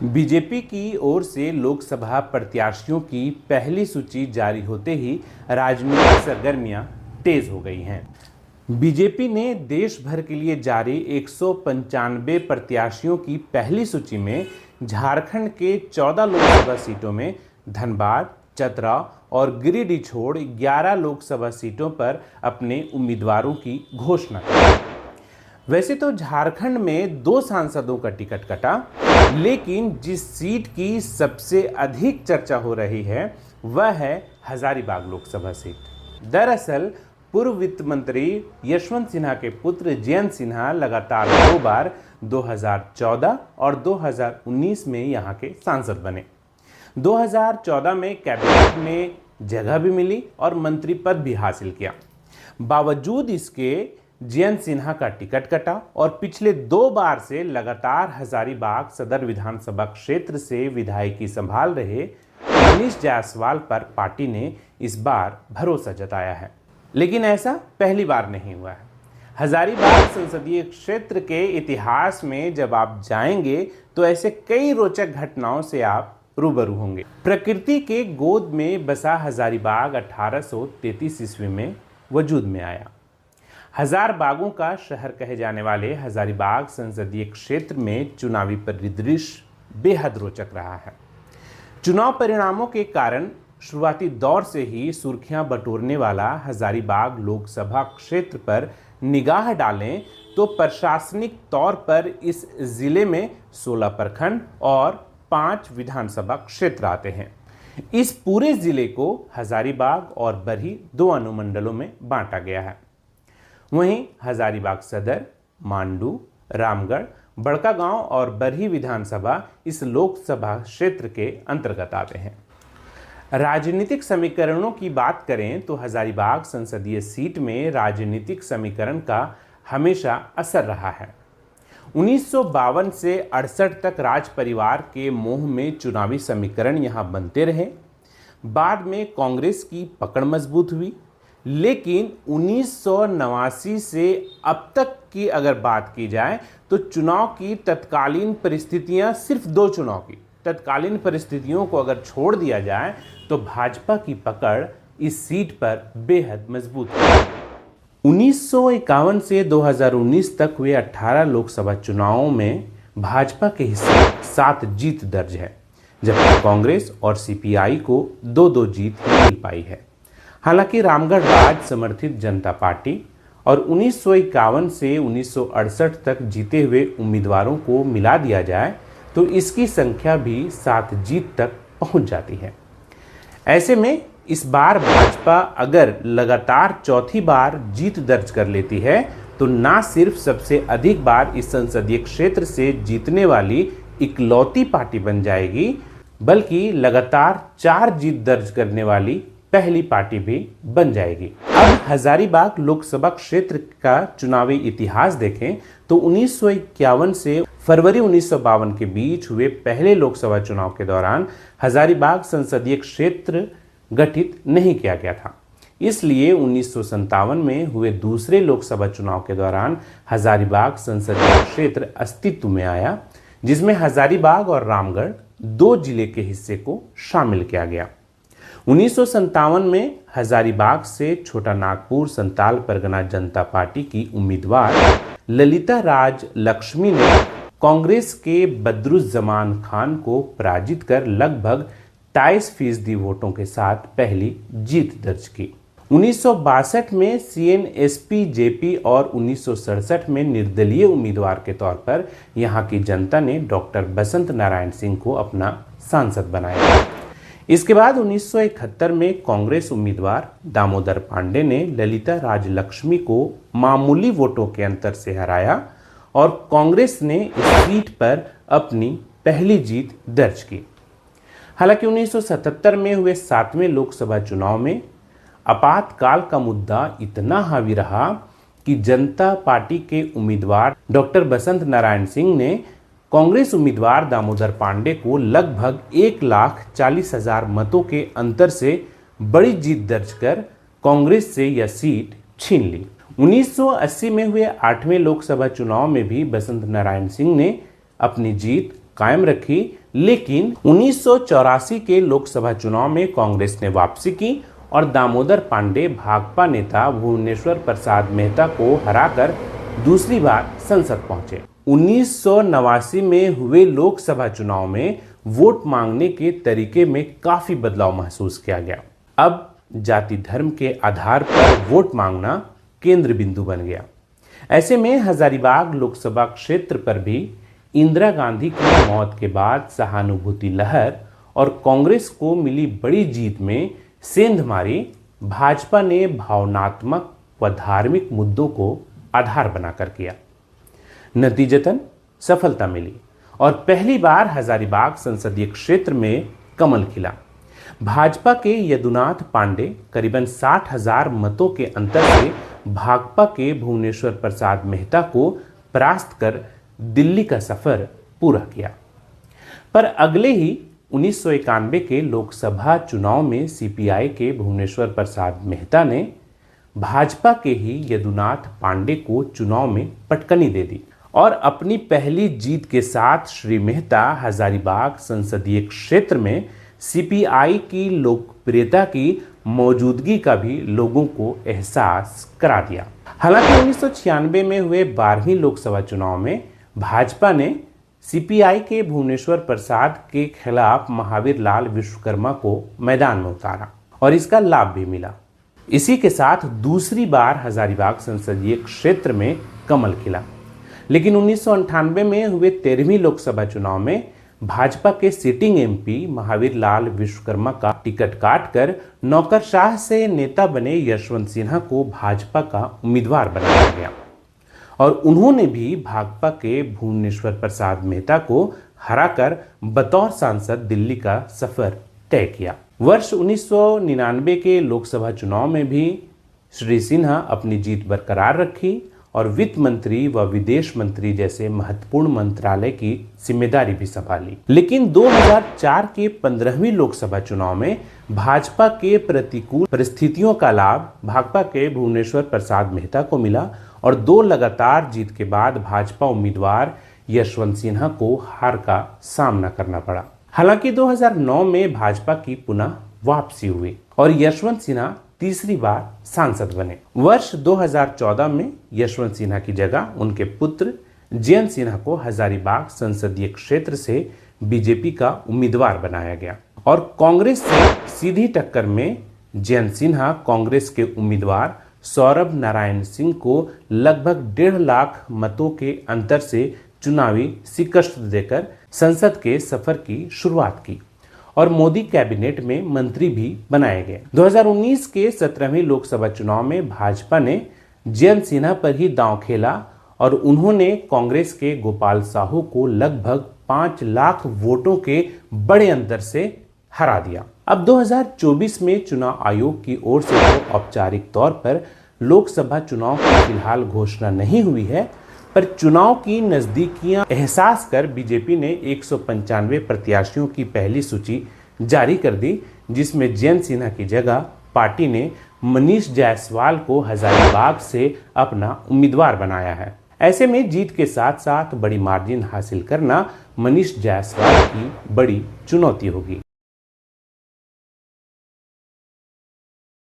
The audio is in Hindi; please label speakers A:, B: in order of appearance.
A: बीजेपी की ओर से लोकसभा प्रत्याशियों की पहली सूची जारी होते ही राजनीतिक सरगर्मियां तेज हो गई हैं। बीजेपी ने देश भर के लिए जारी 195 प्रत्याशियों की पहली सूची में झारखंड के 14 लोकसभा सीटों में धनबाद, चतरा और गिरिडीह छोड़ 11 लोकसभा सीटों पर अपने उम्मीदवारों की घोषणा की। वैसे तो झारखंड में 2 सांसदों का टिकट कटा, लेकिन जिस सीट की सबसे अधिक चर्चा हो रही है वह है हजारीबाग लोकसभा सीट। दरअसल पूर्व वित्त मंत्री यशवंत सिन्हा के पुत्र जयंत सिन्हा लगातार 2 बार 2014 और 2019 में यहां के सांसद बने। 2014 में कैबिनेट में जगह भी मिली और मंत्री पद भी हासिल किया। बावजूद इसके जयंत सिन्हा का टिकट कटा और पिछले 2 बार से लगातार हजारीबाग सदर विधानसभा क्षेत्र से विधायकी संभाल रहे मनीष जायसवाल पर पार्टी ने इस बार भरोसा जताया है। लेकिन ऐसा पहली बार नहीं हुआ है। हजारीबाग संसदीय क्षेत्र के इतिहास में जब आप जाएंगे तो ऐसे कई रोचक घटनाओं से आप रूबरू होंगे। प्रकृति के गोद में बसा हजारीबाग 1833 ईस्वी में वजूद में आया। हजार बागों का शहर कहे जाने वाले हजारीबाग संसदीय क्षेत्र में चुनावी परिदृश्य बेहद रोचक रहा है। चुनाव परिणामों के कारण शुरुआती दौर से ही सुर्खियां बटोरने वाला हजारीबाग लोकसभा क्षेत्र पर निगाह डालें तो प्रशासनिक तौर पर इस जिले में 16 प्रखंड और 5 विधानसभा क्षेत्र आते हैं। इस पूरे जिले को हजारीबाग और बरही 2 अनुमंडलों में बांटा गया है। वहीं हजारीबाग सदर, मांडू, रामगढ़, बड़कागांव और बरही विधानसभा इस लोकसभा क्षेत्र के अंतर्गत आते हैं। राजनीतिक समीकरणों की बात करें तो हजारीबाग संसदीय सीट में राजनीतिक समीकरण का हमेशा असर रहा है। 1952 से 68 तक राज परिवार के मोह में चुनावी समीकरण यहां बनते रहे। बाद में कांग्रेस की पकड़ मजबूत हुई, लेकिन 1989 से अब तक की अगर बात की जाए तो चुनाव की तत्कालीन परिस्थितियां सिर्फ 2 चुनाव की तत्कालीन परिस्थितियों को अगर छोड़ दिया जाए तो भाजपा की पकड़ इस सीट पर बेहद मजबूत है। 1951 से 2019 तक हुए 18 लोकसभा चुनावों में भाजपा के हिस्से 7 जीत दर्ज है, जबकि कांग्रेस और सीपीआई को 2-2 जीत मिल पाई है। हालांकि रामगढ़ राज समर्थित जनता पार्टी और 1951 से 1968 तक जीते हुए उम्मीदवारों को मिला दिया जाए तो इसकी संख्या भी 7 जीत तक पहुंच जाती है। ऐसे में इस बार भाजपा अगर लगातार चौथी बार जीत दर्ज कर लेती है तो ना सिर्फ सबसे अधिक बार इस संसदीय क्षेत्र से जीतने वाली इकलौती पार्टी बन जाएगी, बल्कि लगातार 4 जीत दर्ज करने वाली पहली पार्टी भी बन जाएगी। अब हजारीबाग लोकसभा क्षेत्र का चुनावी इतिहास देखें तो 1951 से फरवरी 1952 के बीच हुए पहले लोकसभा चुनाव के दौरान हजारीबाग संसदीय क्षेत्र गठित नहीं किया गया था। इसलिए 1957 में हुए दूसरे लोकसभा चुनाव के दौरान हजारीबाग संसदीय क्षेत्र अस्तित्व में आया, जिसमें हजारीबाग और रामगढ़ 2 जिले के हिस्से को शामिल किया गया। 1957 में हजारीबाग से छोटा नागपुर संताल परगना जनता पार्टी की उम्मीदवार ललिता राज लक्ष्मी ने कांग्रेस के बदरुज्जमान खान को पराजित कर लगभग 23% वोटों के साथ पहली जीत दर्ज की। 1962 में सीएनएसपी जेपी और 1967 में निर्दलीय उम्मीदवार के तौर पर यहां की जनता ने डॉक्टर बसंत नारायण सिंह को अपना सांसद बनाया। इसके बाद 1971 में कांग्रेस उम्मीदवार दामोदर पांडे ने ललिता राजलक्ष्मी को मामूली वोटों के अंतर से हराया और कांग्रेस ने इस सीट पर अपनी पहली जीत दर्ज की। हालांकि 1977 में हुए 7वें लोकसभा चुनाव में आपातकाल का मुद्दा इतना हावी रहा कि जनता पार्टी के उम्मीदवार डॉक्टर बसंत नारायण सिंह ने कांग्रेस उम्मीदवार दामोदर पांडे को लगभग 1,40,000 मतों के अंतर से बड़ी जीत दर्ज कर कांग्रेस से यह सीट छीन ली। 1980 में हुए 8वें लोकसभा चुनाव में भी बसंत नारायण सिंह ने अपनी जीत कायम रखी, लेकिन 1984 के लोकसभा चुनाव में कांग्रेस ने वापसी की और दामोदर पांडे भाकपा नेता भुवनेश्वर प्रसाद मेहता को हराकर दूसरी बार संसद पहुंचे। 1989 में हुए लोकसभा चुनाव में वोट मांगने के तरीके में काफी बदलाव महसूस किया गया। अब जाति धर्म के आधार पर वोट मांगना केंद्र बिंदु बन गया। ऐसे में हजारीबाग लोकसभा क्षेत्र पर भी इंदिरा गांधी की मौत के बाद सहानुभूति लहर और कांग्रेस को मिली बड़ी जीत में सेंध मारी भाजपा ने भावनात्मक व धार्मिक मुद्दों को आधार बनाकर किया। नतीजतन सफलता मिली और पहली बार हजारीबाग संसदीय क्षेत्र में कमल खिला। भाजपा के यदुनाथ पांडे करीबन 60,000 मतों के अंतर से भाकपा के भुवनेश्वर प्रसाद मेहता को परास्त कर दिल्ली का सफर पूरा किया। पर अगले ही 1991 के लोकसभा चुनाव में सीपीआई के भुवनेश्वर प्रसाद मेहता ने भाजपा के ही यदुनाथ पांडे को चुनाव में पटकनी दे दी और अपनी पहली जीत के साथ श्री मेहता हजारीबाग संसदीय क्षेत्र में सीपीआई की लोकप्रियता की मौजूदगी का भी लोगों को एहसास करा दिया। हालांकि 1996 में हुए 12वीं लोकसभा चुनाव में भाजपा ने सीपीआई के भुवनेश्वर प्रसाद के खिलाफ महावीर लाल विश्वकर्मा को मैदान में उतारा और इसका लाभ भी मिला। इसी के साथ दूसरी बार हजारीबाग संसदीय क्षेत्र में कमल खिला। लेकिन 1998 में हुए 13वीं लोकसभा चुनाव में भाजपा के सिटिंग एमपी महावीर लाल विश्वकर्मा का टिकट काटकर नौकरशाह से नेता बने यशवंत सिन्हा को भाजपा का उम्मीदवार बनाया गया और उन्होंने भी भाकपा के भुवनेश्वर प्रसाद मेहता को हराकर बतौर सांसद दिल्ली का सफर तय किया। वर्ष 1999 के लोकसभा चुनाव में भी श्री सिन्हा अपनी जीत बरकरार रखी और वित्त मंत्री व विदेश मंत्री जैसे महत्वपूर्ण मंत्रालय की जिम्मेदारी भी संभाली। लेकिन 2004 के 15वीं लोकसभा चुनाव में भाजपा के प्रतिकूल परिस्थितियों का लाभ भाकपा के भुवनेश्वर प्रसाद मेहता को मिला और 2 लगातार जीत के बाद भाजपा उम्मीदवार यशवंत सिन्हा को हार का सामना करना पड़ा। हालांकि 2009 में भाजपा की पुनः वापसी हुई और यशवंत सिन्हा तीसरी बार सांसद बने। वर्ष 2014 में यशवंत सिन्हा की जगह उनके पुत्र जयंत सिन्हा को हजारीबाग संसदीय क्षेत्र से बीजेपी का उम्मीदवार बनाया गया और कांग्रेस से सीधी टक्कर में जयंत सिन्हा कांग्रेस के उम्मीदवार सौरभ नारायण सिंह को लगभग 1.5 लाख मतों के अंतर से चुनावी शिकस्त देकर संसद के सफर की शुरुआत की और मोदी कैबिनेट में मंत्री भी बनाए गए। 2019 के 17वें लोकसभा चुनाव में भाजपा ने जयंत सिन्हा पर ही दांव खेला और उन्होंने कांग्रेस के गोपाल साहू को लगभग 5 लाख वोटों के बड़े अंतर से हरा दिया। अब 2024 में चुनाव आयोग की ओर से तो औपचारिक तौर पर लोकसभा चुनाव की फिलहाल घोषणा नहीं हुई है, पर चुनाव की नजदीकियां एहसास कर बीजेपी ने 195 प्रत्याशियों की पहली सूची जारी कर दी, जिसमें जयंत सिन्हा की जगह पार्टी ने मनीष जायसवाल को हजारीबाग से अपना उम्मीदवार बनाया है। ऐसे में जीत के साथ साथ बड़ी मार्जिन हासिल करना मनीष जायसवाल की बड़ी चुनौती होगी।